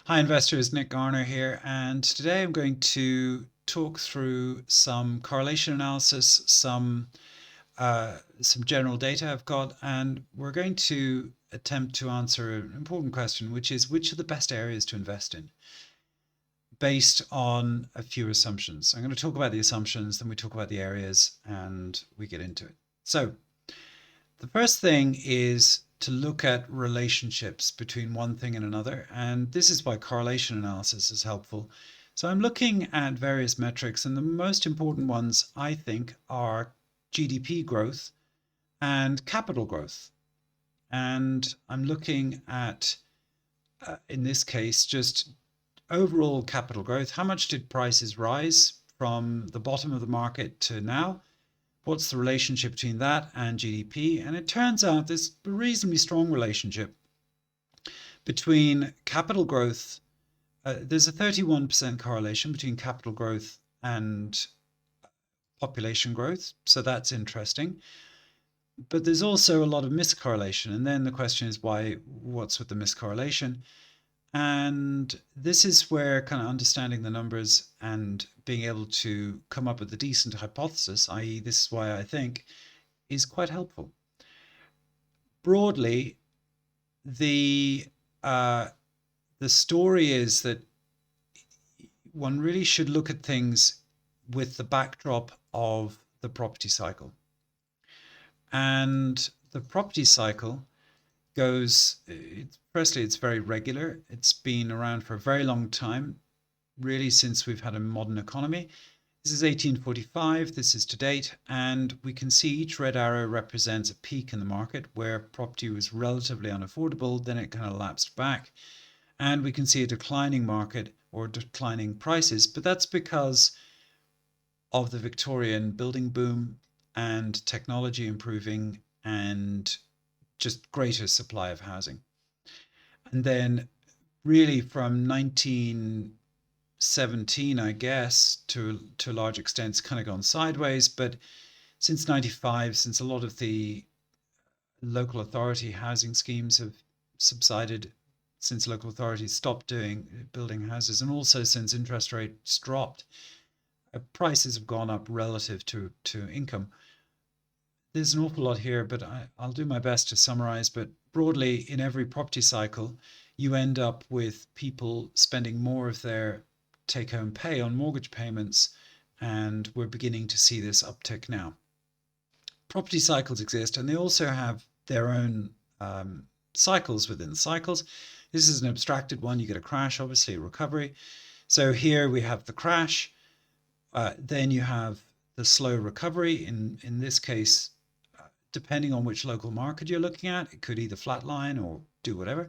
Hi investors, Nick Garner here, and today I'm going to talk through some correlation analysis, some general data I've got, and we're going to attempt to answer an important question, which is which are the best areas to invest in based on a few assumptions. I'm going to talk about the assumptions, then we talk about the areas, and we get into it. So the first thing is to look at relationships between one thing and another, and this is why correlation analysis is helpful. So I'm looking at various metrics, and the most important ones I think are GDP growth and capital growth. And I'm looking at, in this case, just overall capital growth. How much did prices rise from the bottom of the market to now? What's the relationship between that and GDP? And it turns out there's a reasonably strong relationship between capital growth. There's a 31% correlation between capital growth and population growth. So that's interesting. But there's also a lot of miscorrelation. And then the question is what's with the miscorrelation? And this is where kind of understanding the numbers and being able to come up with a decent hypothesis, i.e., this is why I think, is quite helpful. Broadly, the story is that one really should look at things with the backdrop of the property cycle. And the property cycle goes, firstly, it's very regular. It's been around for a very long time, really since we've had a modern economy. This is 1845, this is to date, and we can see each red arrow represents a peak in the market where property was relatively unaffordable, then it kind of lapsed back. And we can see a declining market or declining prices, but that's because of the Victorian building boom and technology improving and just greater supply of housing. And then really from 1917, I guess, to a large extent, it's kind of gone sideways. But since 95, since a lot of the local authority housing schemes have subsided, since local authorities stopped building houses, and also since interest rates dropped, prices have gone up relative to income. There's an awful lot here, but I'll do my best to summarize. But broadly, in every property cycle, you end up with people spending more of their take home pay on mortgage payments, and we're beginning to see this uptick now. Property cycles exist, and they also have their own cycles within the cycles. This is an abstracted one. You get a crash, obviously a recovery. So here we have the crash. Then you have the slow recovery. In this case, depending on which local market you're looking at, it could either flatline or do whatever.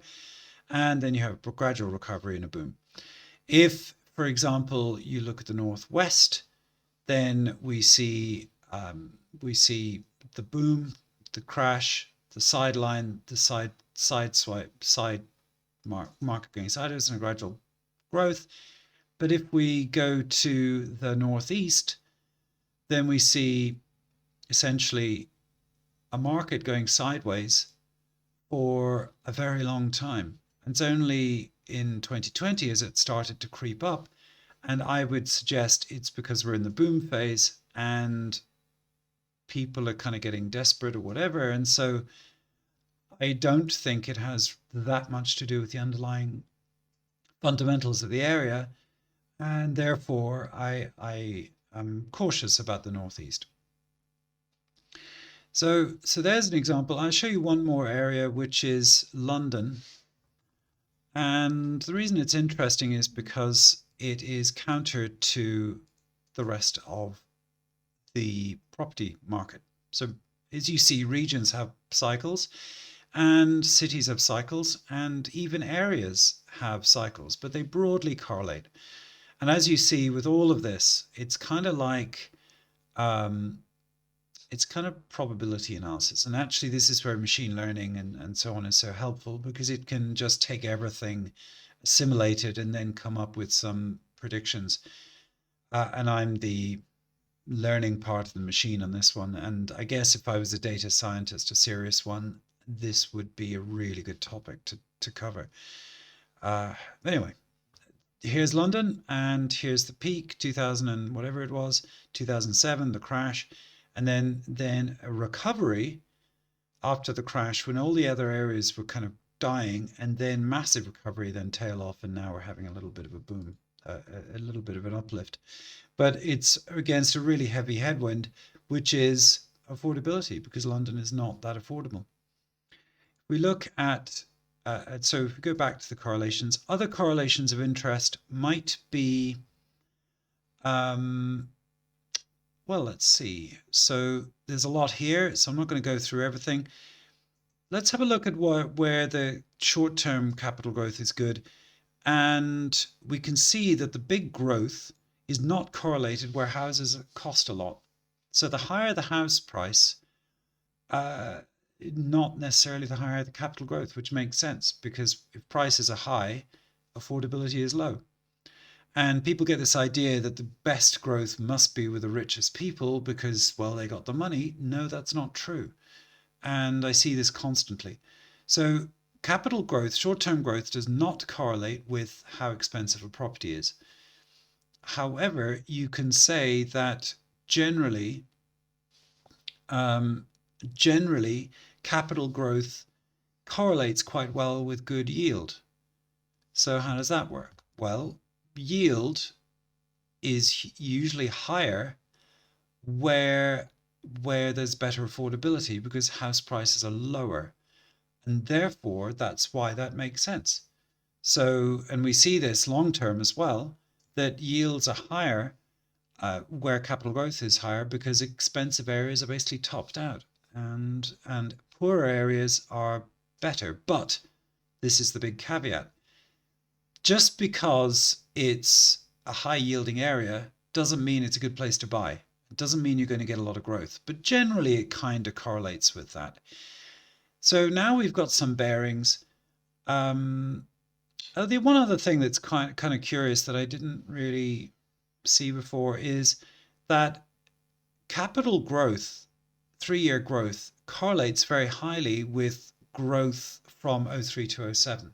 And then you have a gradual recovery and a boom. If, for example, you look at the Northwest, then we see the boom, the crash, the sideline, the side swipe, side market going sideways, and a gradual growth. But if we go to the Northeast, then we see essentially a market going sideways for a very long time. And it's only in 2020 as it started to creep up. And I would suggest it's because we're in the boom phase and people are kind of getting desperate or whatever. And so I don't think it has that much to do with the underlying fundamentals of the area. And therefore, I am cautious about the Northeast. So there's an example. I'll show you one more area, which is London. And the reason it's interesting is because it is counter to the rest of the property market. So as you see, regions have cycles and cities have cycles and even areas have cycles, but they broadly correlate. And as you see with all of this, it's kind of like it's kind of probability analysis. And actually, this is where machine learning and so on is so helpful because it can just take everything, assimilate it, and then come up with some predictions. And I'm the learning part of the machine on this one. And I guess if I was a data scientist, a serious one, this would be a really good topic to cover. Anyway, here's London, and here's the peak, 2000 and whatever it was, 2007, the crash, and then a recovery after the crash when all the other areas were kind of dying, and then massive recovery, then tail off, and now we're having a little bit of a boom, a little bit of an uplift. But it's against a really heavy headwind, which is affordability, because London is not that affordable. We look at so if we go back to the correlations, other correlations of interest might be, um, well, let's see. So there's a lot here, so I'm not going to go through everything. Let's have a look at where the short-term capital growth is good. And we can see that the big growth is not correlated where houses cost a lot. So the higher the house price, not necessarily the higher the capital growth, which makes sense because if prices are high, affordability is low. And people get this idea that the best growth must be with the richest people because, well, they got the money. No, that's not true. And I see this constantly. So capital growth, short-term growth, does not correlate with how expensive a property is. However, you can say that generally, generally, capital growth correlates quite well with good yield. So how does that work? Well, yield is usually higher where there's better affordability because house prices are lower. And therefore, that's why that makes sense. So, and we see this long term as well, that yields are higher where capital growth is higher because expensive areas are basically topped out and poorer areas are better. But this is the big caveat. Just because it's a high yielding area doesn't mean it's a good place to buy. It doesn't mean you're going to get a lot of growth, but generally it kind of correlates with that. So now we've got some bearings. The one other thing that's kind of curious that I didn't really see before is that capital growth, 3-year growth, correlates very highly with growth from 03 to 07.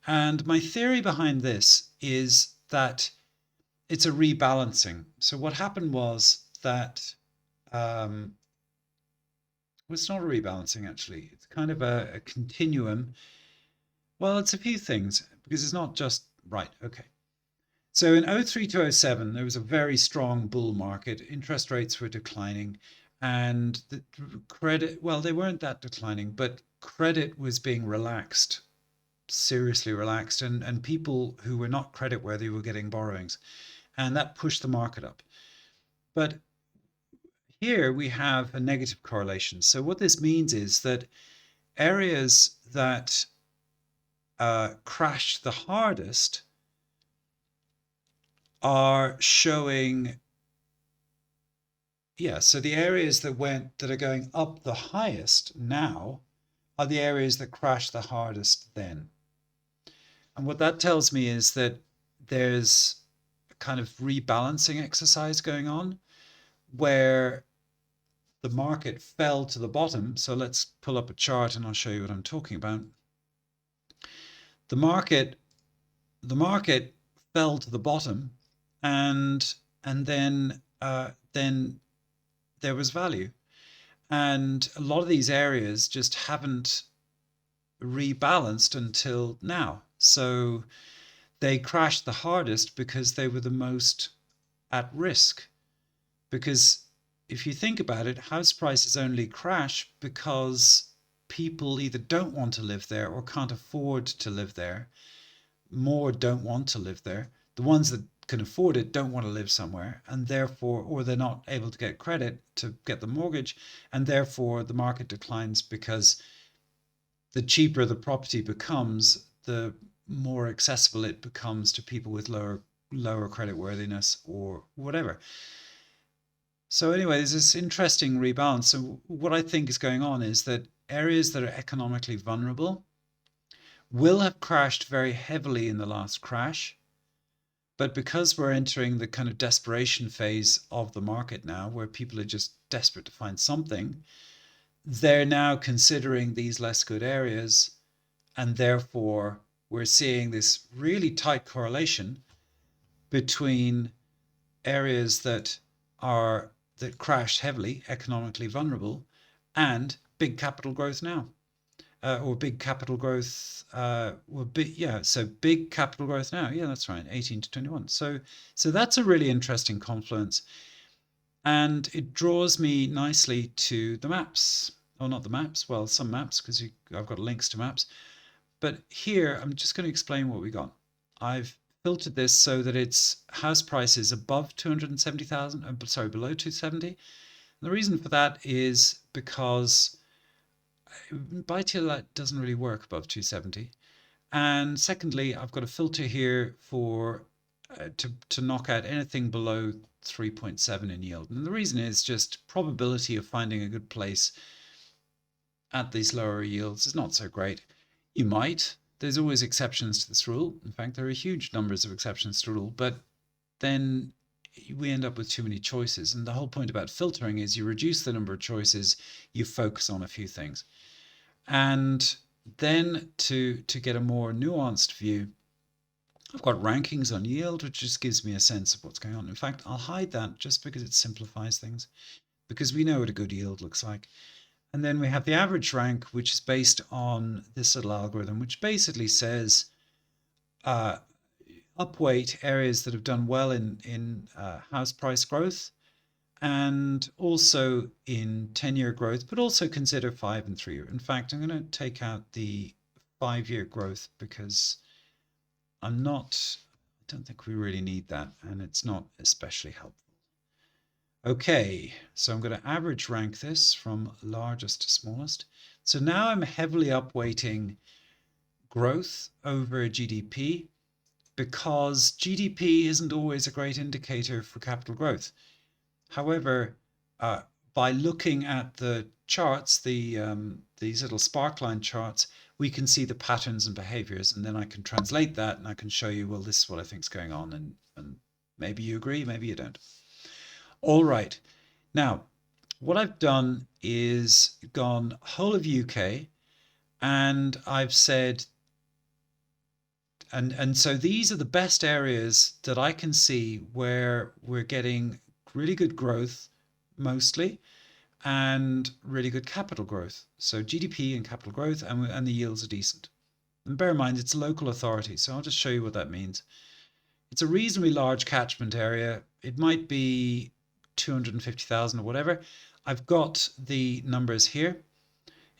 And my theory behind this is that it's a rebalancing. So what happened was that well, it's not a rebalancing actually. It's kind of a continuum. Well, it's a few things because it's not just right. Okay. So in 03 to 07, there was a very strong bull market. Interest rates were declining and the credit, well, they weren't that declining, but credit was being relaxed, seriously relaxed, and people who were not creditworthy were getting borrowings. And that pushed the market up. But here we have a negative correlation. So what this means is that areas that crashed the hardest are showing, yeah, so the areas that are going up the highest now are the areas that crashed the hardest then. And what that tells me is that there's a kind of rebalancing exercise going on where the market fell to the bottom. So let's pull up a chart and I'll show you what I'm talking about. The market fell to the bottom, and then there was value, and a lot of these areas just haven't rebalanced until now. So they crashed the hardest because they were the most at risk. Because if you think about it, house prices only crash because people either don't want to live there or can't afford to live there. More don't want to live there. The ones that can afford it don't want to live somewhere, and therefore, or they're not able to get credit to get the mortgage, and therefore the market declines because the cheaper the property becomes, the more accessible it becomes to people with lower credit worthiness or whatever. So anyway, there's this interesting rebalance. So what I think is going on is that areas that are economically vulnerable will have crashed very heavily in the last crash. But because we're entering the kind of desperation phase of the market now, where people are just desperate to find something, they're now considering these less good areas, and therefore we're seeing this really tight correlation between areas that crashed heavily, economically vulnerable, and big capital growth now. Or big capital growth, so big capital growth now. Yeah, that's right, 18 to 21. So that's a really interesting confluence. And it draws me nicely to the maps. Oh, not the maps, well, some maps, because I've got links to maps. But here, I'm just going to explain what we got. I've filtered this so that it's house prices above 270,000, below 270. And the reason for that is because buy-to-let doesn't really work above 270. And secondly, I've got a filter here for to knock out anything below 3.7 in yield. And the reason is just probability of finding a good place at these lower yields is not so great. You might. There's always exceptions to this rule. In fact, there are huge numbers of exceptions to the rule, but then we end up with too many choices. And the whole point about filtering is you reduce the number of choices, you focus on a few things. And then to get a more nuanced view, I've got rankings on yield, which just gives me a sense of what's going on. In fact, I'll hide that just because it simplifies things, because we know what a good yield looks like. And then we have the average rank, which is based on this little algorithm, which basically says upweight areas that have done well in house price growth and also in 10-year growth, but also consider 5 and 3 year. In fact, I'm going to take out the 5-year growth because I don't think we really need that, and it's not especially helpful. Okay, so I'm going to average rank this from largest to smallest. So now I'm heavily upweighting growth over GDP because GDP isn't always a great indicator for capital growth. However, by looking at the charts, these little sparkline charts, we can see the patterns and behaviors, and then I can translate that and I can show you, well, this is what I think is going on, and maybe you agree, maybe you don't. All right. Now, what I've done is gone whole of UK, and I've said, and so these are the best areas that I can see where we're getting really good growth mostly and really good capital growth. So GDP and capital growth, and the yields are decent. And bear in mind, it's a local authority, so I'll just show you what that means. It's a reasonably large catchment area. It might be 250,000 or whatever. I've got the numbers here.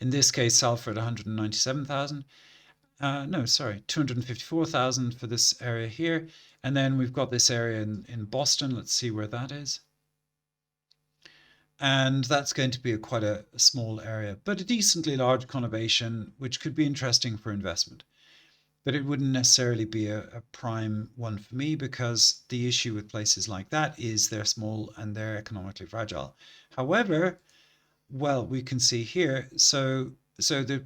In this case, Salford 197,000. No, sorry, 254,000 for this area here. And then we've got this area in Boston. Let's see where that is. And that's going to be quite a small area, but a decently large conurbation, which could be interesting for investment. But it wouldn't necessarily be a prime one for me, because the issue with places like that is they're small and they're economically fragile. However, well, we can see here, so the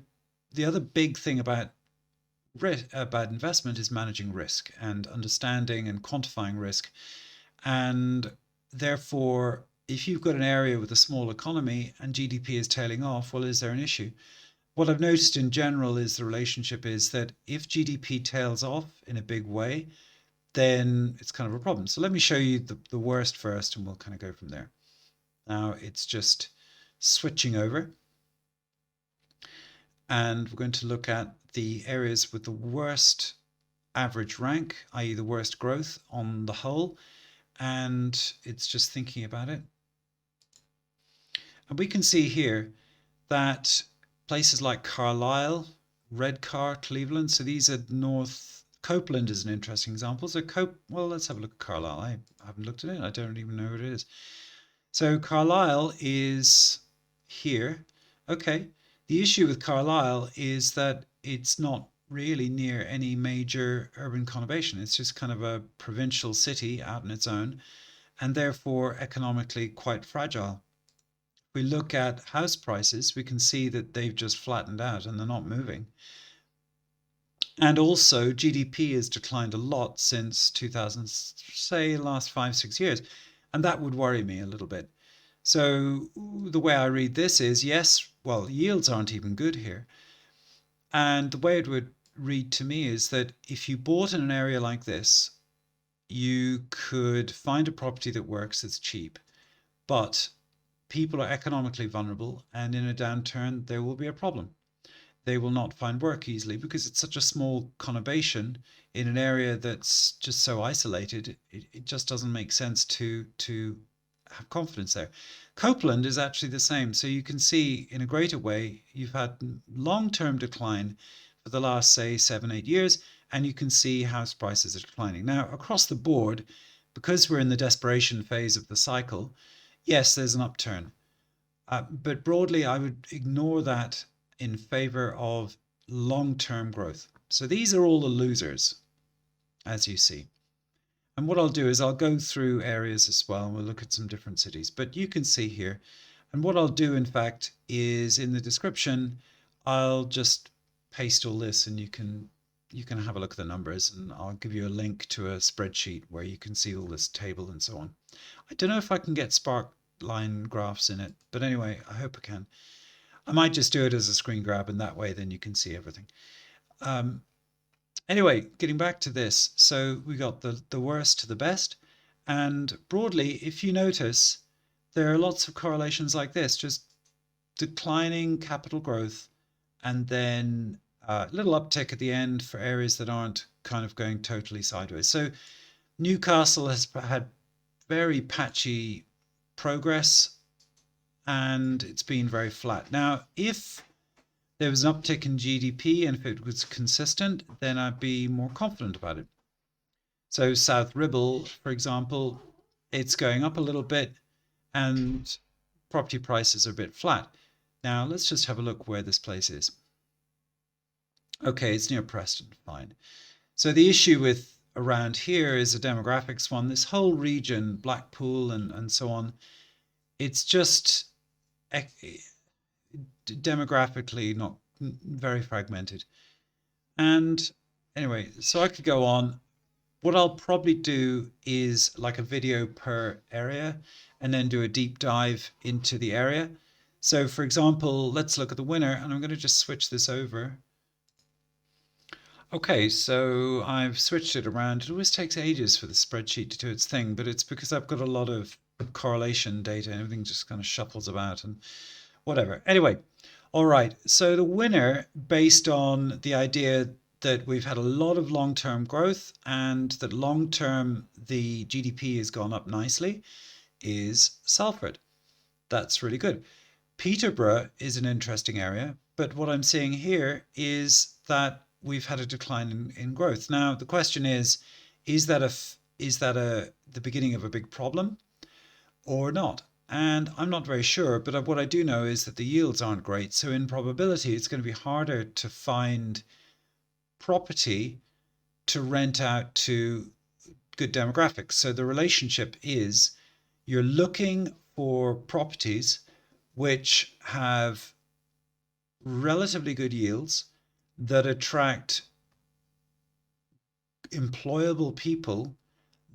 other big thing about investment is managing risk and understanding and quantifying risk. And therefore, if you've got an area with a small economy and GDP is tailing off, well, is there an issue? What I've noticed in general is the relationship is that if GDP tails off in a big way, then it's kind of a problem. So let me show you the worst first, and we'll kind of go from there. Now it's just switching over. And we're going to look at the areas with the worst average rank, i.e. the worst growth on the whole. And it's just thinking about it. And we can see here that places like Carlisle, Redcar, Cleveland, so these are north. Copeland is an interesting example. So well, let's have a look at Carlisle. I haven't looked at it. I don't even know what it is. So Carlisle is here. Okay. The issue with Carlisle is that it's not really near any major urban conurbation. It's just kind of a provincial city out on its own, and therefore economically quite fragile. If we look at house prices, we can see that they've just flattened out and they're not moving. And also GDP has declined a lot since 2000, say last 5-6 years. And that would worry me a little bit. So the way I read this is, yes, well, yields aren't even good here. And the way it would read to me is that if you bought in an area like this, you could find a property that works, that's cheap, but people are economically vulnerable, and in a downturn, there will be a problem. They will not find work easily because it's such a small conurbation in an area that's just so isolated. It just doesn't make sense to have confidence there. Copeland is actually the same. So you can see in a greater way, you've had long-term decline for the last, say, 7, 8 years, and you can see house prices are declining. Now, across the board, because we're in the desperation phase of the cycle, yes, there's an upturn. But broadly, I would ignore that in favor of long-term growth. So these are all the losers, as you see. And what I'll do is I'll go through areas as well, and we'll look at some different cities. But you can see here, and what I'll do, in fact, is in the description, I'll just paste all this, and you can have a look at the numbers, and I'll give you a link to a spreadsheet where you can see all this table and so on. I don't know if I can get spark line graphs in it, but anyway, I hope I can. I might just do it as a screen grab, and that way then you can see everything. Anyway, getting back to this, so we got the worst to the best, and broadly, if you notice, there are lots of correlations like this, just declining capital growth, and then a little uptick at the end for areas that aren't kind of going totally sideways. So Newcastle has had very patchy progress, and it's been very flat. Now, if there was an uptick in GDP and if it was consistent, then I'd be more confident about it. So South Ribble, for example, it's going up a little bit and property prices are a bit flat. Now, let's just have a look where this place is. Okay, it's near Preston, fine. So the issue with around here is a demographics one. This whole region, Blackpool and so on, it's just demographically not very fragmented. And anyway, so I could go on. What I'll probably do is like a video per area and then do a deep dive into the area. So for example, let's look at the winner, and I'm going to just switch this over. Okay, so I've switched it around. It always takes ages for the spreadsheet to do its thing, but it's because I've got a lot of correlation data and everything just kind of shuffles about and whatever. Anyway, all right, so the winner, based on the idea that we've had a lot of long-term growth and that long-term the GDP has gone up nicely, is Salford. That's really good. Peterborough is an interesting area, but what I'm seeing here is that we've had a decline in growth. Now, the question is that the beginning of a big problem or not? And I'm not very sure, but what I do know is that the yields aren't great. So in probability, it's going to be harder to find property to rent out to good demographics. So the relationship is you're looking for properties which have relatively good yields that attract employable people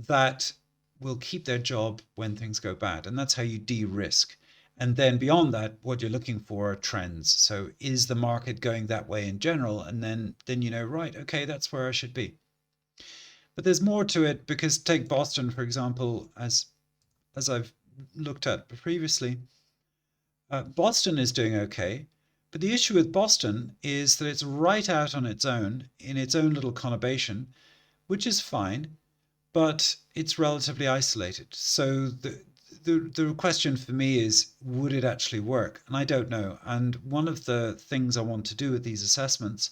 that will keep their job when things go bad. And that's how you de-risk. And then beyond that, what you're looking for are trends. So is the market going that way in general? And then you know, right, okay, that's where I should be. But there's more to it, because take Boston, for example, as I've looked at previously. Boston is doing okay. But the issue with Boston is that it's right out on its own, in its own little conurbation, which is fine, but it's relatively isolated. So the question for me is, would it actually work? And I don't know. And one of the things I want to do with these assessments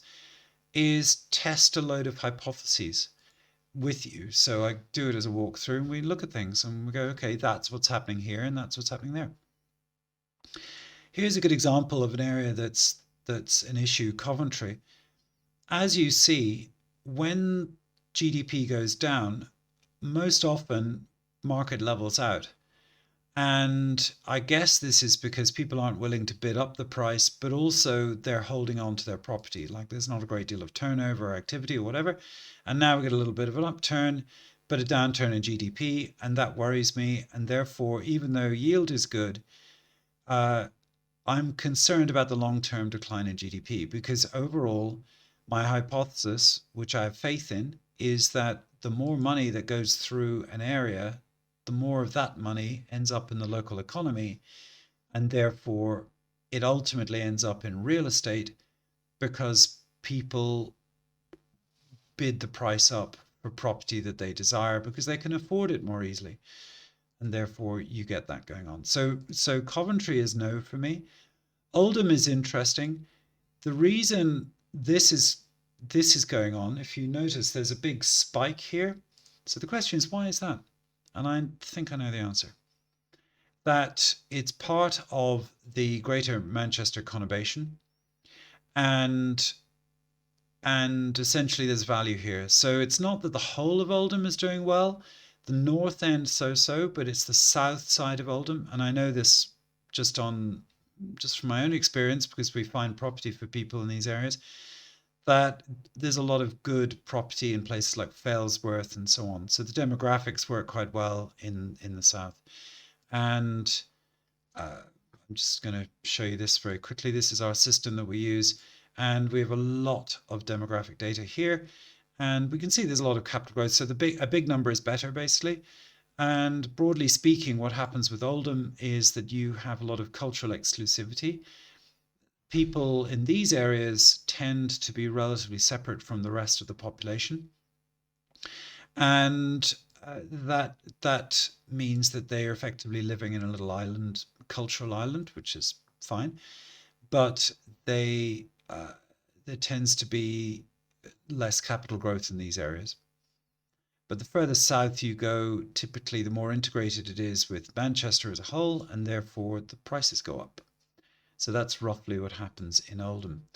is test a load of hypotheses with you. So I do it as a walkthrough, and we look at things and we go, okay, that's what's happening here and that's what's happening there. Here's a good example of an area that's an issue, Coventry. As you see, when GDP goes down, most often market levels out. And I guess this is because people aren't willing to bid up the price, but also they're holding on to their property. Like there's not a great deal of turnover or activity or whatever. And now we get a little bit of an upturn, but a downturn in GDP, and that worries me. And therefore, even though yield is good, I'm concerned about the long-term decline in GDP, because overall My hypothesis, which I have faith in, is that the more money that goes through an area, the more of that money ends up in the local economy, and therefore it ultimately ends up in real estate because people bid the price up for property that they desire because they can afford it more easily, and therefore you get that going on. So Coventry is no for me. Oldham is interesting. The reason this is going on, if you notice, there's a big spike here. So the question is, why is that? And I think I know the answer. That it's part of the Greater Manchester conurbation, and essentially there's value here. So it's not that the whole of Oldham is doing well, the north end so, but it's the south side of Oldham. And I know this just from my own experience, because we find property for people in these areas, that there's a lot of good property in places like Failsworth and so on. So the demographics work quite well in the south. And I'm just going to show you this very quickly. This is our system that we use, and we have a lot of demographic data here. And we can see there's a lot of capital growth. So a big number is better, basically. And broadly speaking, what happens with Oldham is that you have a lot of cultural exclusivity. People in these areas tend to be relatively separate from the rest of the population. And that means that they are effectively living in a little island, cultural island, which is fine. But there tends to be less capital growth in these areas. But the further south you go, typically the more integrated it is with Manchester as a whole, and therefore the prices go up. So that's roughly what happens in Oldham.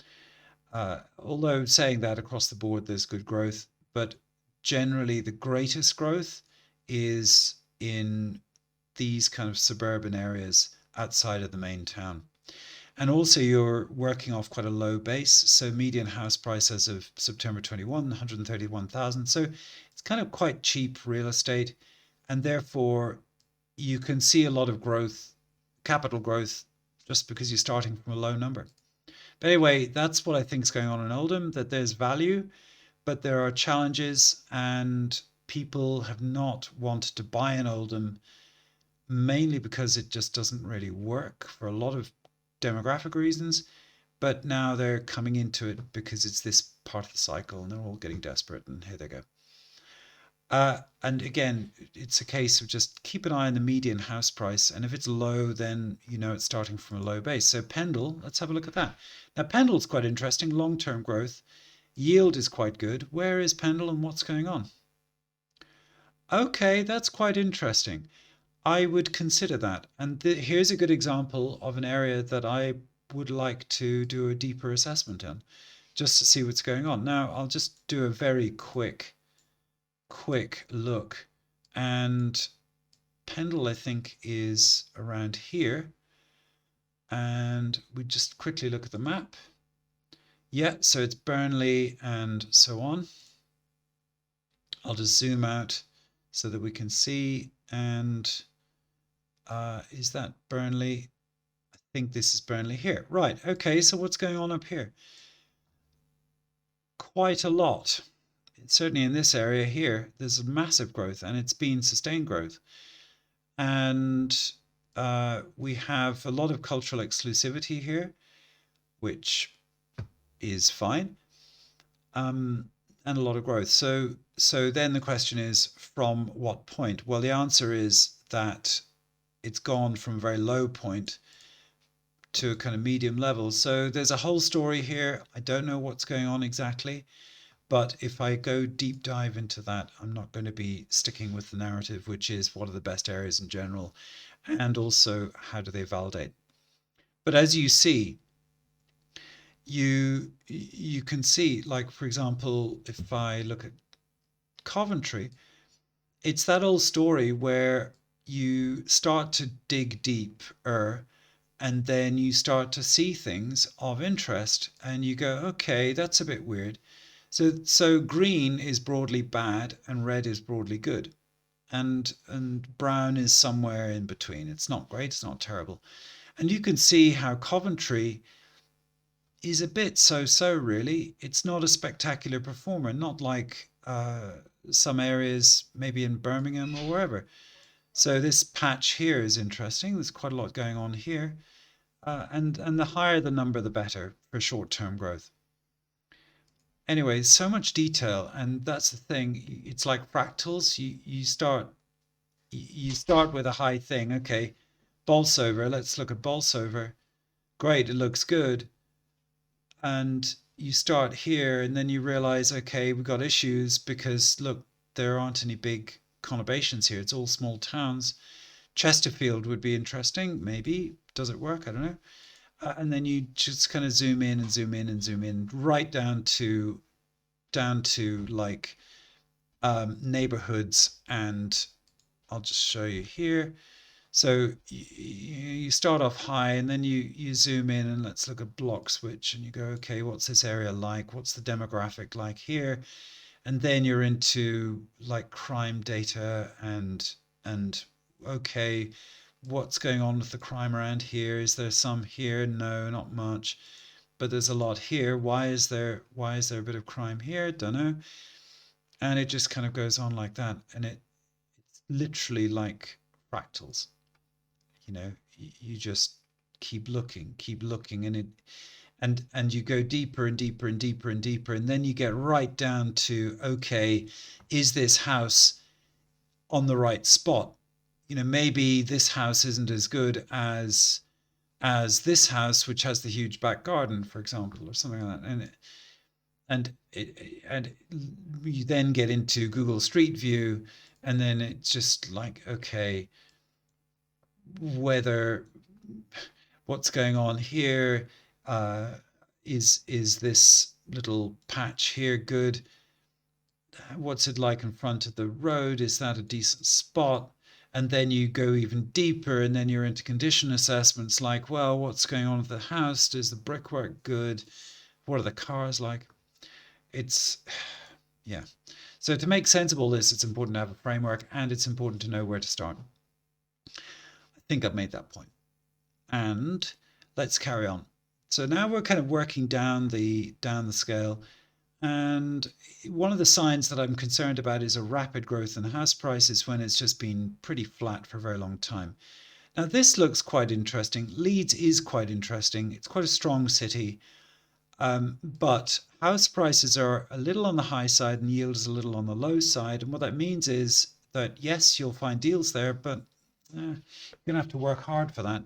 Although saying that, across the board there's good growth, but generally the greatest growth is in these kind of suburban areas outside of the main town. And also you're working off quite a low base. So median house price as of September 21, 131,000. So it's kind of quite cheap real estate. And therefore you can see a lot of growth, capital growth, just because you're starting from a low number. But anyway, that's what I think is going on in Oldham, that there's value, but there are challenges, and people have not wanted to buy in Oldham, mainly because it just doesn't really work for a lot of demographic reasons. But now they're coming into it because it's this part of the cycle, and they're all getting desperate, and here they go. And again, it's a case of just keep an eye on the median house price, and if it's low, then you know it's starting from a low base. So Pendle, let's have a look at that. Now Pendle's quite interesting, long-term growth. Yield is quite good. Where is Pendle and what's going on? Okay, that's quite interesting. I would consider that. And here's a good example of an area that I would like to do a deeper assessment on, just to see what's going on. Now, I'll just do a very quick look, and Pendle I think is around here, and we just quickly look at the map. Yeah, so it's Burnley and so on. I'll just zoom out so that we can see. And is that Burnley? I think this is Burnley here. Right, okay, so what's going on up here? Quite a lot. Certainly in this area here, there's massive growth, and it's been sustained growth. And we have a lot of cultural exclusivity here, which is fine, and a lot of growth. So then the question is, from what point? Well, the answer is that it's gone from a very low point to a kind of medium level. So there's a whole story here. I don't know what's going on exactly. But if I go deep dive into that, I'm not going to be sticking with the narrative, which is what are the best areas in general, and also how do they validate. But as you see, you can see, like, for example, if I look at Coventry, it's that old story where you start to dig deeper, and then you start to see things of interest, and you go, okay, that's a bit weird. So green is broadly bad and red is broadly good. And brown is somewhere in between. It's not great, it's not terrible. And you can see how Coventry is a bit so-so really. It's not a spectacular performer, not like some areas maybe in Birmingham or wherever. So this patch here is interesting. There's quite a lot going on here. And the higher the number, the better for short-term growth. Anyway, so much detail, and that's the thing. It's like fractals. You start with a high thing. Okay, Bolsover. Let's look at Bolsover. Great, it looks good. And you start here, and then you realize, okay, we've got issues because look, there aren't any big conurbations here. It's all small towns. Chesterfield would be interesting, maybe. Does it work? I don't know. And then you just kind of zoom in and zoom in and zoom in right down to like neighborhoods, and I'll just show you here. So you start off high, and then you zoom in, and let's look at block switch, and you go, okay, what's this area like? What's the demographic like here? And then you're into like crime data, and okay, what's going on with the crime around here? Is there some here? No, not much. But there's a lot here. Why is there a bit of crime here? Don't know. And it just kind of goes on like that. And it's literally like fractals. You just keep looking, and you go deeper and deeper and deeper and deeper, and then you get right down to, okay, is this house on the right spot? Maybe this house isn't as good as this house, which has the huge back garden, for example, or something like that. And you then get into Google Street View, and then it's just like, okay, whether what's going on here, is this little patch here good? What's it like in front of the road? Is that a decent spot? And then you go even deeper, and then you're into condition assessments like, well, what's going on with the house? Is the brickwork good? What are the cars like? It's, yeah. So to make sense of all this, it's important to have a framework, and it's important to know where to start. I think I've made that point. And let's carry on. So now we're kind of working down the scale. And one of the signs that I'm concerned about is a rapid growth in house prices when it's just been pretty flat for a very long time. Now, this looks quite interesting. Leeds is quite interesting. It's quite a strong city. But house prices are a little on the high side and yield is a little on the low side. And what that means is that, yes, you'll find deals there, but you're going to have to work hard for that.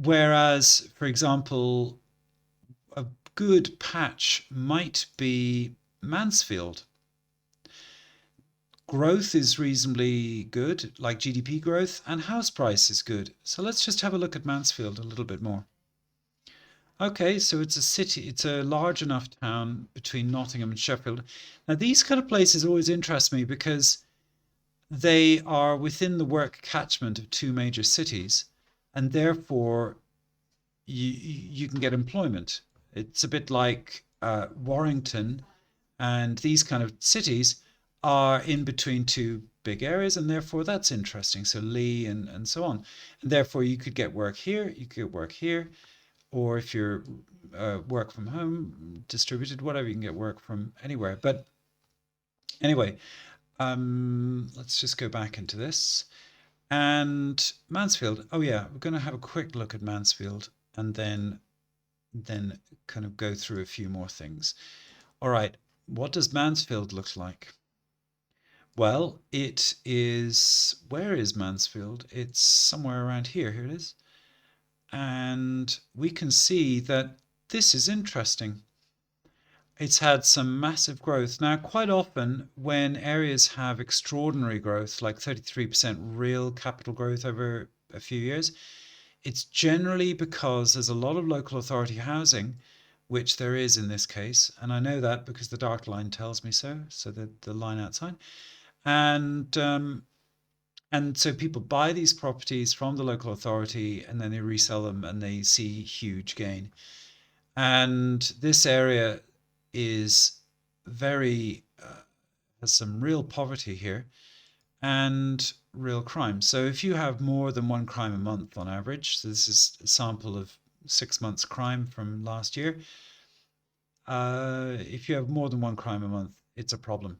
Whereas, for example, a good patch might be Mansfield. Growth is reasonably good, like GDP growth, and house price is good. So let's just have a look at Mansfield a little bit more. Okay, so it's a city, it's a large enough town between Nottingham and Sheffield. Now, these kind of places always interest me because they are within the work catchment of two major cities, and therefore you can get employment. It's a bit like Warrington, and these kind of cities are in between two big areas, and therefore that's interesting. So Lee and so on. And therefore you could get work here, you could get work here, or if you're work from home, distributed, whatever, you can get work from anywhere. But anyway, let's just go back into this. And Mansfield, oh yeah, we're going to have a quick look at Mansfield, and then kind of go through a few more things. All right, what does Mansfield look like? Well, it is, where is Mansfield? It's somewhere around here. Here it is. And we can see that this is interesting. It's had some massive growth. Now, quite often when areas have extraordinary growth, like 33% real capital growth over a few years, it's generally because there's a lot of local authority housing, which there is in this case. And I know that because the dark line tells me so, so the line outside. And so people buy these properties from the local authority, and then they resell them, and they see huge gain. And this area is very, has some real poverty here and real crime. So if you have more than one crime a month on average, so this is a sample of 6 months crime from last year. If you have more than one crime a month, it's a problem.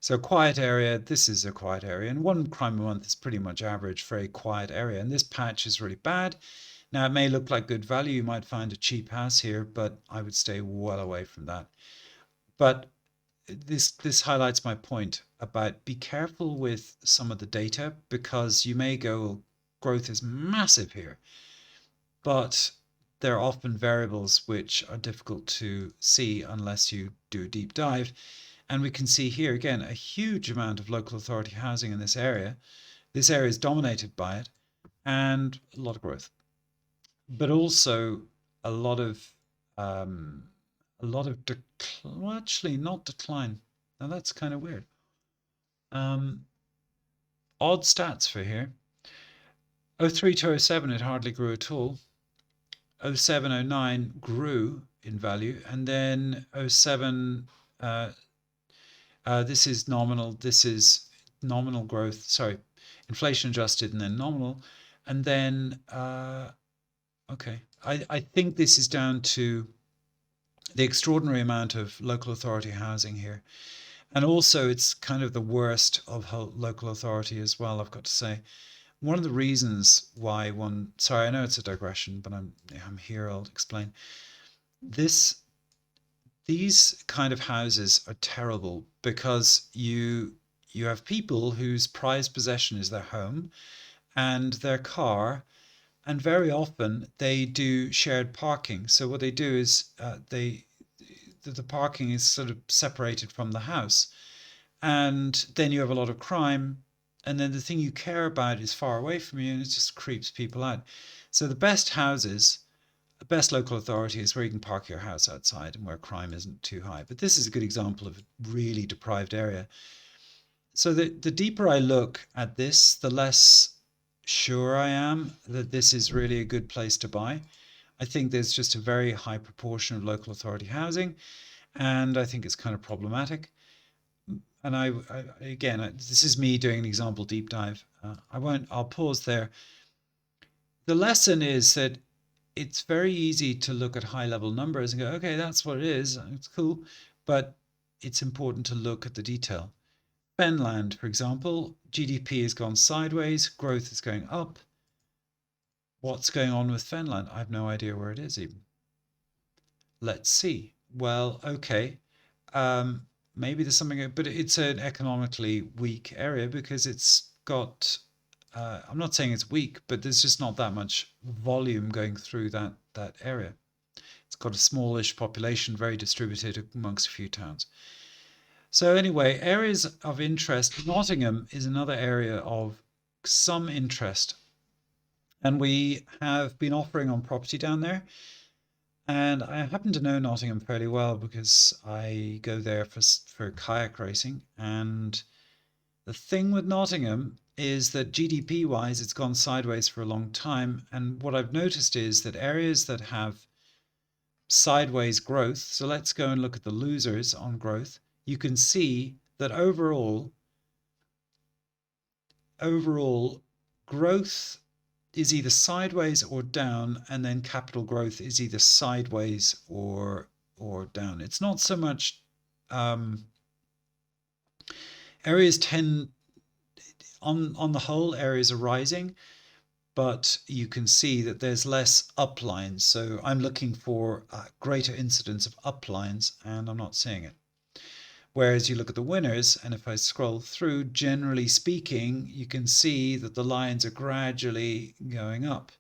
So quiet area, this is a quiet area, and one crime a month is pretty much average for a quiet area. And this patch is really bad. Now, it may look like good value. You might find a cheap house here, but I would stay well away from that. But this highlights my point about be careful with some of the data, because you may go, well, growth is massive here, but there are often variables which are difficult to see unless you do a deep dive. And we can see here again a huge amount of local authority housing in this area. This area is dominated by it, and a lot of growth, but also a lot of well, actually not decline. Now that's kind of weird. Odd stats for here. 03 to 07 it hardly grew at all. 07, 09 grew in value, and then 07, this is nominal growth, sorry, inflation adjusted and then nominal. And then, okay, I think this is down to the extraordinary amount of local authority housing here. And also it's kind of the worst of local authority as well, I've got to say. One of the reasons why sorry, I know it's a digression, but I'm here, I'll explain. These kind of houses are terrible because you have people whose prized possession is their home and their car, and very often they do shared parking. So what they do is the parking is sort of separated from the house, and then you have a lot of crime, and then the thing you care about is far away from you, and it just creeps people out. So the best houses, the best local authority is where you can park your house outside and where crime isn't too high. But this is a good example of a really deprived area. So the deeper I look at this, the less sure I am that this is really a good place to buy. I think there's just a very high proportion of local authority housing, and I think it's kind of problematic. And this is me doing an example deep dive. I'll pause there. The lesson is that it's very easy to look at high level numbers and go, okay, that's what it is. It's cool. But it's important to look at the detail. Fenland, for example, GDP has gone sideways, growth is going up. What's going on with Fenland? I have no idea where it is even. Let's see. Well, okay. Maybe there's something, but it's an economically weak area because it's got, I'm not saying it's weak, but there's just not that much volume going through that area. It's got a smallish population, very distributed amongst a few towns. So anyway, areas of interest. Nottingham is another area of some interest. And we have been offering on property down there. And I happen to know Nottingham fairly well because I go there for kayak racing. And the thing with Nottingham is that GDP wise, it's gone sideways for a long time. And what I've noticed is that areas that have sideways growth, so let's go and look at the losers on growth, you can see that overall growth is either sideways or down, and then capital growth is either sideways or down. It's not so much areas tend on the whole, areas are rising, but you can see that there's less uplines. So I'm looking for a greater incidence of uplines, and I'm not seeing it. Whereas you look at the winners, and if I scroll through, generally speaking, you can see that the lines are gradually going up.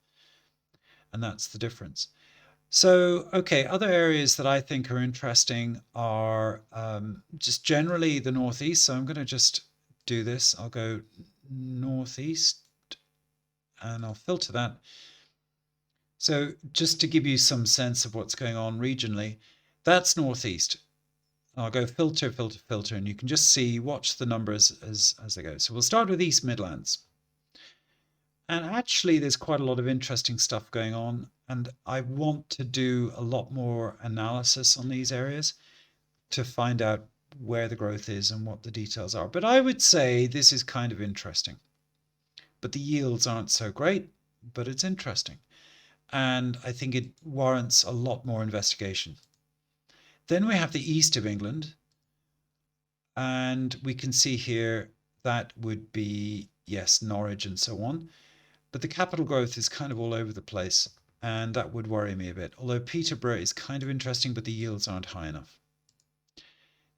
And that's the difference. So, okay, other areas that I think are interesting are just generally the northeast. So I'm going to just do this. I'll go northeast and I'll filter that. So just to give you some sense of what's going on regionally, that's northeast. I'll go filter, filter, filter, and you can just see, watch the numbers as they go. So we'll start with East Midlands. And actually, there's quite a lot of interesting stuff going on. And I want to do a lot more analysis on these areas to find out where the growth is and what the details are. But I would say this is kind of interesting. But the yields aren't so great, but it's interesting. and I think it warrants a lot more investigation. Then we have the east of England, and we can see here that would be, yes, Norwich and so on. But the capital growth is kind of all over the place, and that would worry me a bit. Although Peterborough is kind of interesting, but the yields aren't high enough.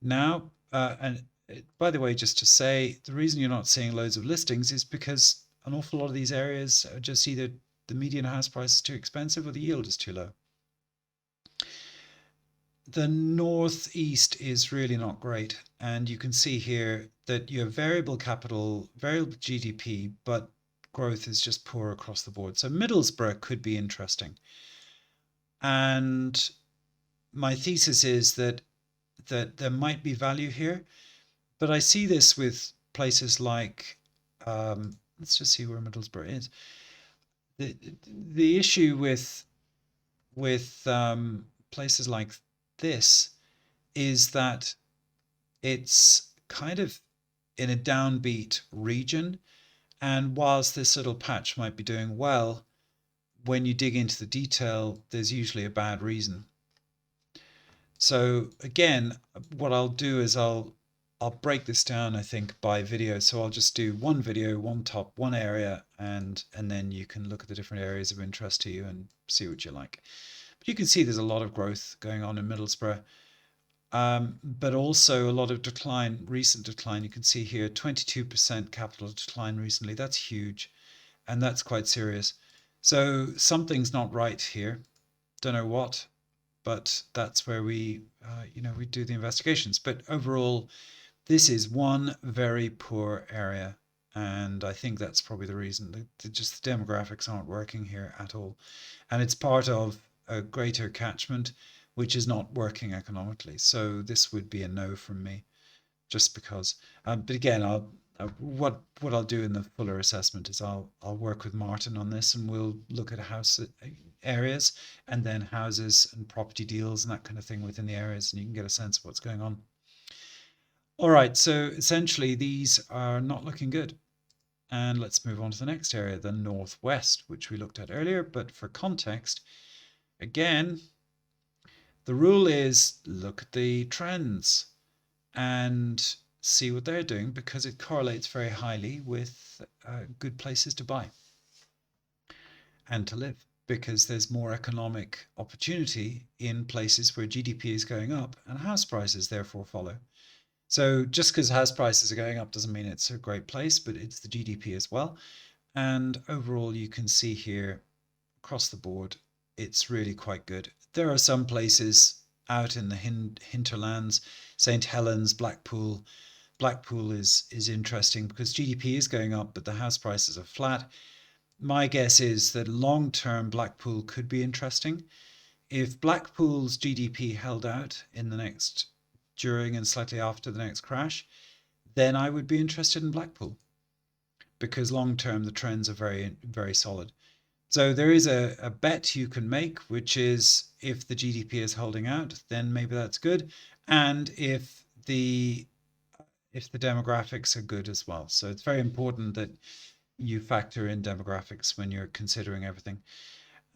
Now, by the way, just to say, the reason you're not seeing loads of listings is because an awful lot of these areas are just either the median house price is too expensive or the yield is too low. The northeast is really not great, and you can see here that you have variable capital, variable GDP, but growth is just poor across the board. So Middlesbrough could be interesting. And my thesis is that there might be value here, but I see this with places like, let's just see where Middlesbrough is. The issue with places like this is that it's kind of in a downbeat region, and whilst this little patch might be doing well, when you dig into the detail, there's usually a bad reason. So again, what I'll do is I'll break this down, I think, by video. So I'll just do one video, one area, and then you can look at the different areas of interest to you and see what you like. But you can see there's a lot of growth going on in Middlesbrough, but also a lot of decline, recent decline. You can see here 22% capital decline recently. That's huge, and that's quite serious. So something's not right here. Don't know what, but that's where we do the investigations. But overall, this is one very poor area, and I think that's probably the reason. Just the demographics aren't working here at all, and it's part of a greater catchment which is not working economically. So this would be a no from me, just because. But again, what I'll do in the fuller assessment is I'll work with Martin on this, and we'll look at house areas and then houses and property deals and that kind of thing within the areas, and you can get a sense of what's going on. All right, so essentially these are not looking good. And let's move on to the next area, the northwest, which we looked at earlier. But for context, again, the rule is look at the trends and see what they're doing, because it correlates very highly with good places to buy and to live, because there's more economic opportunity in places where GDP is going up and house prices therefore follow. So just because house prices are going up doesn't mean it's a great place, but it's the GDP as well. And overall, you can see here across the board, it's really quite good. There are some places out in the hinterlands, St. Helens, Blackpool. Blackpool is interesting because GDP is going up, but the house prices are flat. My guess is that long-term Blackpool could be interesting. If Blackpool's GDP held out in the next, during and slightly after the next crash, then I would be interested in Blackpool, because long-term the trends are very, very solid. So there is a bet you can make, which is if the GDP is holding out, then maybe that's good. And if the demographics are good as well. So it's very important that you factor in demographics when you're considering everything.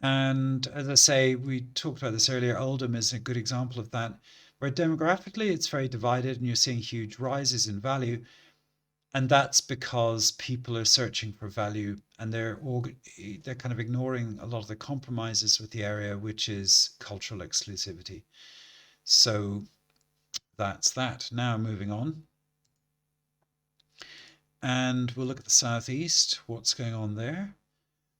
And as I say, we talked about this earlier, Oldham is a good example of that, where demographically it's very divided and you're seeing huge rises in value. And that's because people are searching for value, and they're kind of ignoring a lot of the compromises with the area, which is cultural exclusivity. So that's that. Now moving on. And we'll look at the southeast. What's going on there?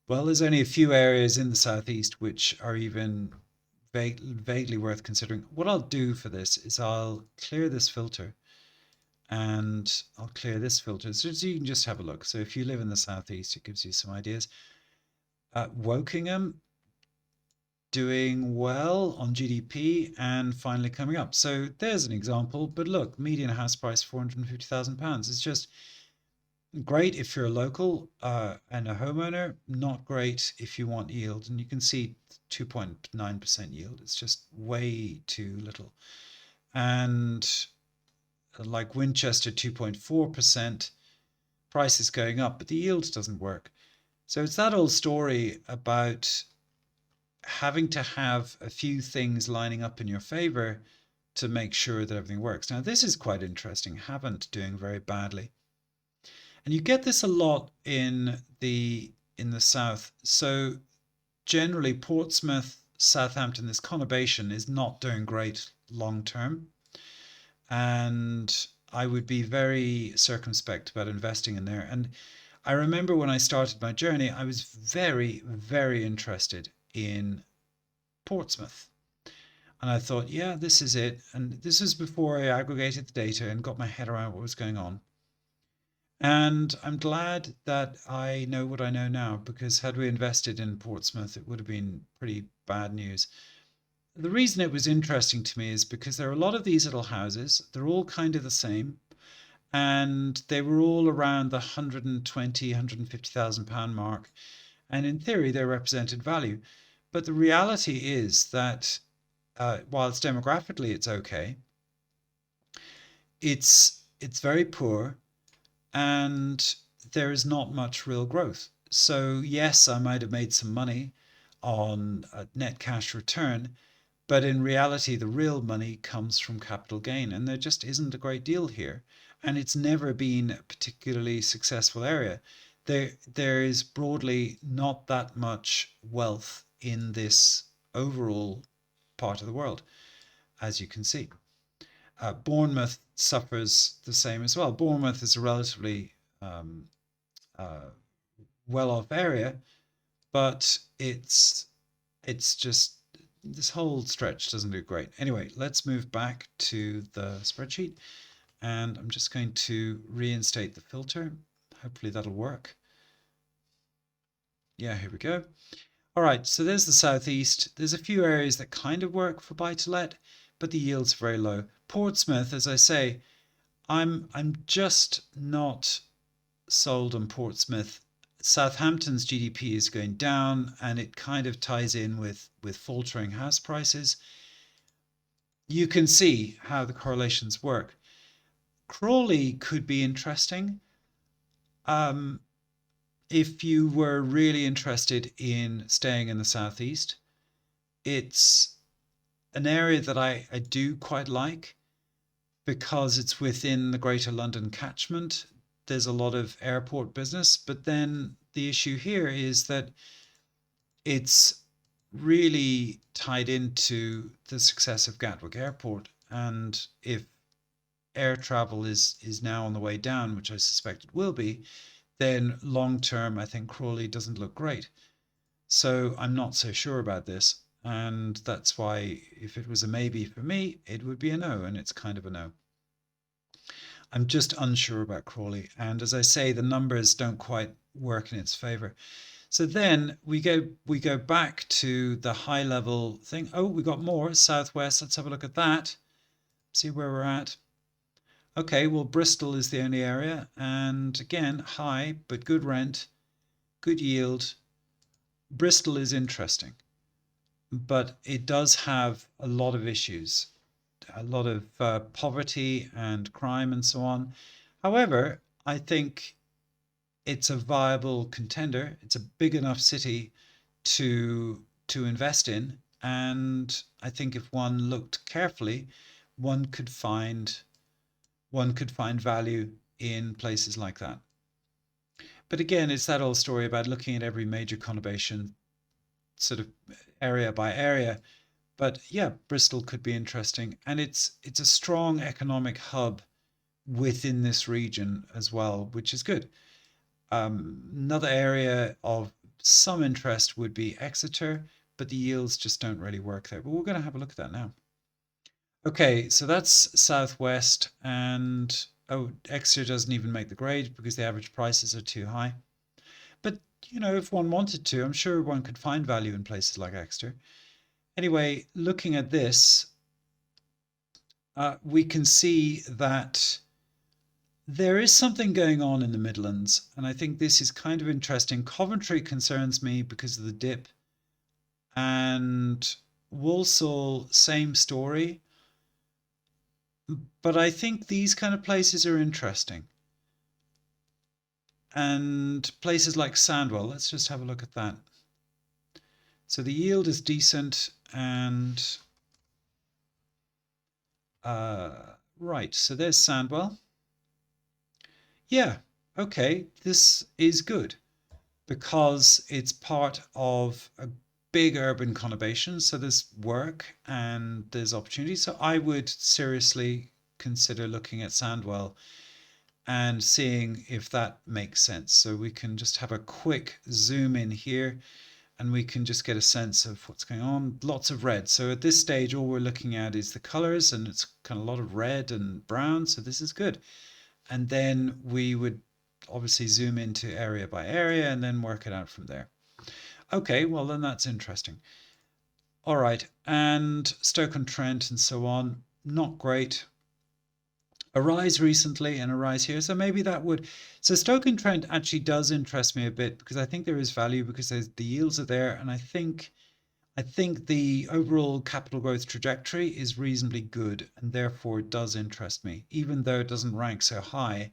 Well, there's only a few areas in the southeast which are even vaguely worth considering. What I'll do for this is I'll clear this filter, and I'll clear this filter so you can just have a look. So if you live in the southeast, it gives you some ideas. Wokingham doing well on GDP and finally coming up. So there's an example, but look, median house price £450,000. It's just great if you're a local and a homeowner, not great if you want yield. And you can see 2.9% yield. It's just way too little. And like Winchester, 2.4%, price is going up, but the yield doesn't work. So it's that old story about having to have a few things lining up in your favor to make sure that everything works. Now, this is quite interesting. Havant doing very badly. And you get this a lot in the south. So generally Portsmouth, Southampton, this conurbation is not doing great long term. And I would be very circumspect about investing in there. And I remember when I started my journey, I was very, very interested in Portsmouth. And I thought, yeah, this is it. And this was before I aggregated the data and got my head around what was going on. And I'm glad that I know what I know now, because had we invested in Portsmouth, it would have been pretty bad news. The reason it was interesting to me is because there are a lot of these little houses. They're all kind of the same. And they were all around the 120, £150,000 mark. And in theory, they represented value. But the reality is that whilst demographically it's okay, it's very poor and there is not much real growth. So yes, I might have made some money on a net cash return, but in reality, the real money comes from capital gain, and there just isn't a great deal here. And it's never been a particularly successful area. There is broadly not that much wealth in this overall part of the world, as you can see. Bournemouth suffers the same as well. Bournemouth is a relatively uh, well-off area, but it's just this whole stretch doesn't do great. Anyway, let's move back to the spreadsheet, and I'm just going to reinstate the filter. Hopefully that'll work. Yeah, here we go. All right, so there's the southeast. There's a few areas that kind of work for buy to let, but the yield's very low. Portsmouth, as I say, I'm just not sold on Portsmouth. Southampton's GDP is going down, and it kind of ties in with faltering house prices. You can see how the correlations work. Crawley could be interesting. If you were really interested in staying in the southeast, it's an area that I do quite like because it's within the Greater London catchment. There's a lot of airport business, but then the issue here is that it's really tied into the success of Gatwick Airport. And if air travel is now on the way down, which I suspect it will be, then long term, I think Crawley doesn't look great. So I'm not so sure about this. And that's why if it was a maybe for me, it would be a no, and it's kind of a no. I'm just unsure about Crawley. And as I say, the numbers don't quite work in its favor. So then we go back to the high level thing. Oh, we got more southwest. Let's have a look at that. See where we're at. Okay, well, Bristol is the only area. And again, high, but good rent, good yield. Bristol is interesting, but it does have a lot of issues, a lot of poverty and crime and so on. However, I think it's a viable contender. It's a big enough city to invest in, and I think if one looked carefully, one could find value in places like that. But again, it's that old story about looking at every major conurbation sort of area by area. But yeah, Bristol could be interesting, and it's a strong economic hub within this region as well, which is good. Another area of some interest would be Exeter, but the yields just don't really work there. But we're going to have a look at that now. Okay, so that's southwest, and oh, Exeter doesn't even make the grade because the average prices are too high. But if one wanted to, I'm sure one could find value in places like Exeter. Anyway, looking at this, we can see that there is something going on in the Midlands, and I think this is kind of interesting. Coventry concerns me because of the dip, and Walsall, same story. But I think these kind of places are interesting. And places like Sandwell, let's just have a look at that. So the yield is decent, and right, so there's Sandwell. Yeah, okay, this is good because it's part of a big urban conurbation. So there's work and there's opportunity. So I would seriously consider looking at Sandwell and seeing if that makes sense. So we can just have a quick zoom in here and we can just get a sense of what's going on. Lots of red. So at this stage, all we're looking at is the colors, and it's kind of a lot of red and brown. So this is good. And then we would obviously zoom into area by area and then work it out from there. Okay, well, then that's interesting. All right, and Stoke-on-Trent and so on, not great. A rise recently and a rise here, so maybe that would. So Stoke-on-Trent actually does interest me a bit because I think there is value because the yields are there, and I think the overall capital growth trajectory is reasonably good, and therefore it does interest me, even though it doesn't rank so high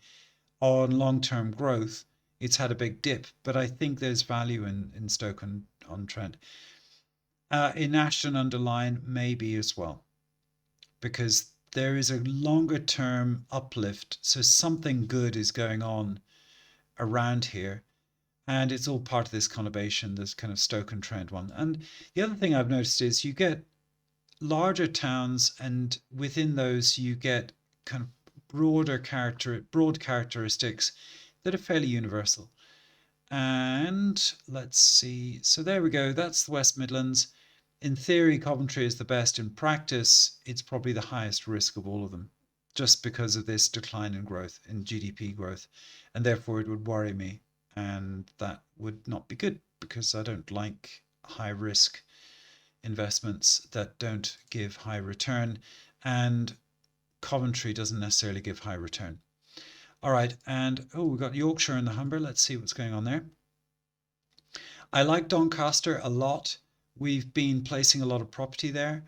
on long-term growth. It's had a big dip, but I think there's value in Stoke-on-Trent. In Ashton underline maybe as well, because there is a longer term uplift. So something good is going on around here. And it's all part of this conurbation, this kind of Stoke-on-Trent one. And the other thing I've noticed is you get larger towns, and within those you get kind of broad characteristics that are fairly universal. And let's see. So there we go. That's the West Midlands. In theory, Coventry is the best. In practice, it's probably the highest risk of all of them, just because of this decline in growth, in GDP growth. And therefore, it would worry me. And that would not be good because I don't like high risk investments that don't give high return. And Coventry doesn't necessarily give high return. All right, and oh, we've got Yorkshire and the Humber. Let's see what's going on there. I like Doncaster a lot. We've been placing a lot of property there.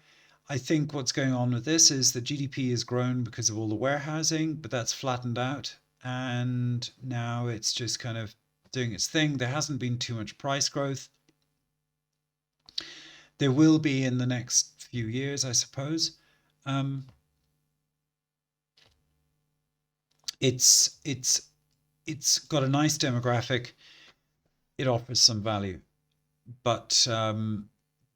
I think what's going on with this is the GDP has grown because of all the warehousing, but that's flattened out. And now it's just kind of doing its thing. There hasn't been too much price growth. There will be in the next few years, I suppose. It's got a nice demographic. It offers some value, but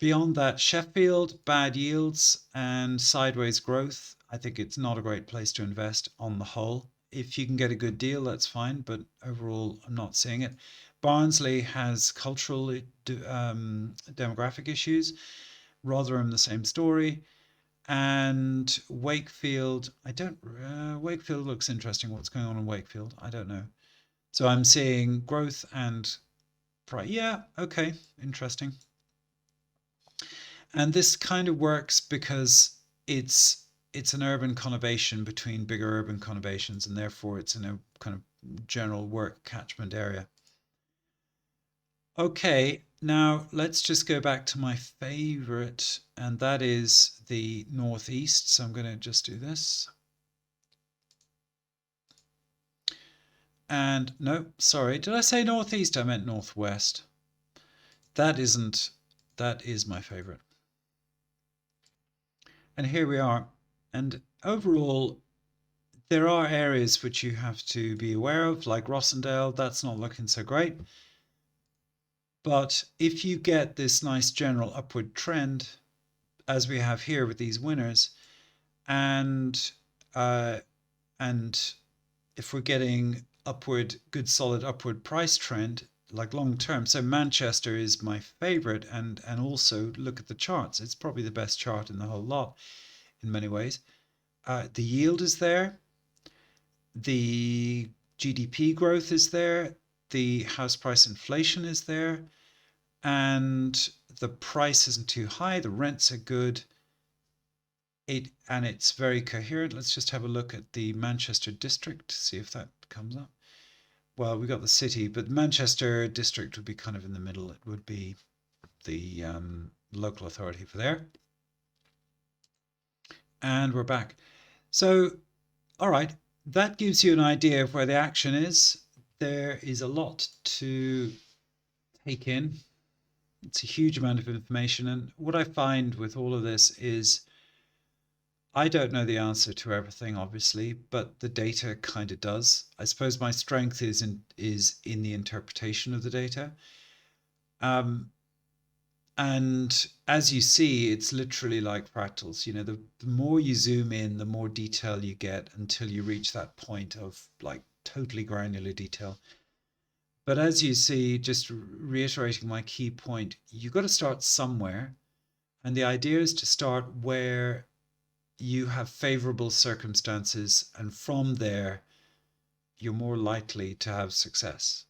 beyond that, Sheffield, bad yields and sideways growth. I think it's not a great place to invest on the whole. If you can get a good deal, that's fine, but overall, I'm not seeing it. Barnsley has cultural demographic issues. Rotherham, the same story. And Wakefield, I don't. Wakefield looks interesting. What's going on in Wakefield? I don't know. So I'm seeing growth and price. Yeah, okay, interesting. And this kind of works because it's an urban conurbation between bigger urban conurbations, and therefore it's in a kind of general work catchment area. Okay, now let's just go back to my favorite, and that is the northeast. So I'm going to just do this. And no, sorry, did I say northeast? I meant northwest. That is my favorite. And here we are. And overall, there are areas which you have to be aware of, like Rossendale. That's not looking so great. But if you get this nice general upward trend, as we have here with these winners, and if we're getting upward, good solid upward price trend, like long term. So Manchester is my favorite, and also look at the charts. It's probably the best chart in the whole lot in many ways. The yield is there. The GDP growth is there. The house price inflation is there. And the price isn't too high. The rents are good. And it's very coherent. Let's just have a look at the Manchester district, see if that comes up. Well, we got the city, but Manchester district would be kind of in the middle. It would be the local authority for there. And we're back. So, all right, that gives you an idea of where the action is. There is a lot to take in. It's a huge amount of information. And what I find with all of this is I don't know the answer to everything, obviously, but the data kind of does. I suppose my strength is in the interpretation of the data. Um, and as you see, it's literally like fractals. The more you zoom in, the more detail you get until you reach that point of like totally granular detail. But as you see, just reiterating my key point, you've got to start somewhere. And the idea is to start where you have favorable circumstances, and from there, you're more likely to have success.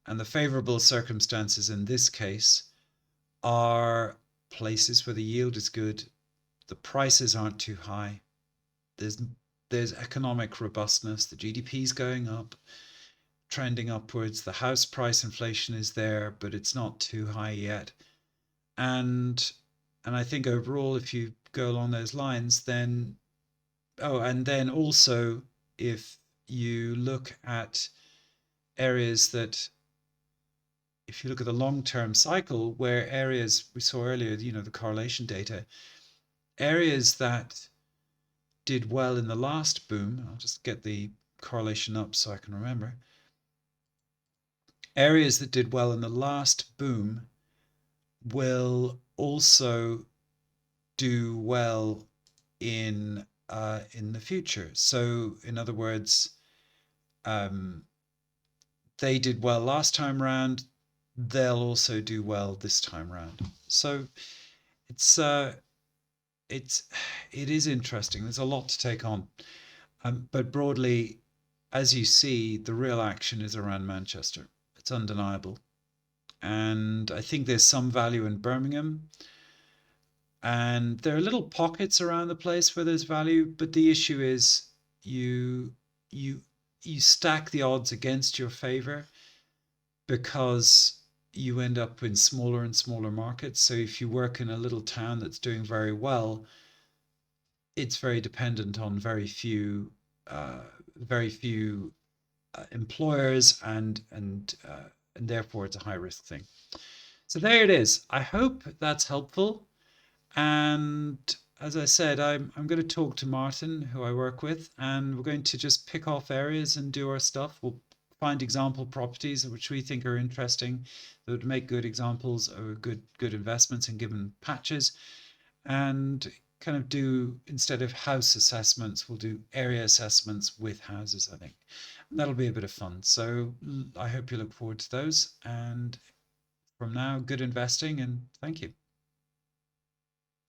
And the favorable circumstances in this case are places where the yield is good, the prices aren't too high, there's there's economic robustness, the GDP is going up, trending upwards, the house price inflation is there, but it's not too high yet. And and I think overall, if you go along those lines, then and then also if you look at areas that if you look at the long-term cycle where areas we saw earlier, the correlation data, areas that did well in the last boom, I'll just get the correlation up so I can remember. Areas that did well in the last boom will also do well in the future. So in other words, they did well last time round, they'll also do well this time round. So it's it's it is interesting. There's a lot to take on, but broadly, as you see, the real action is around Manchester. It's undeniable, and I think there's some value in Birmingham, and there are little pockets around the place where there's value. But the issue is you you you stack the odds against your favor because you end up in smaller and smaller markets. So if you work in a little town that's doing very well, it's very dependent on very few employers, and therefore it's a high risk thing. So there it is. I hope that's helpful. And as I said, I'm going to talk to Martin, who I work with, and we're going to just pick off areas and do our stuff. We'll find example properties which we think are interesting that would make good examples or good investments in given patches, and kind of do, instead of house assessments, we'll do area assessments with houses, I think. And that'll be a bit of fun. So I hope you look forward to those. And from now, good investing, and thank you.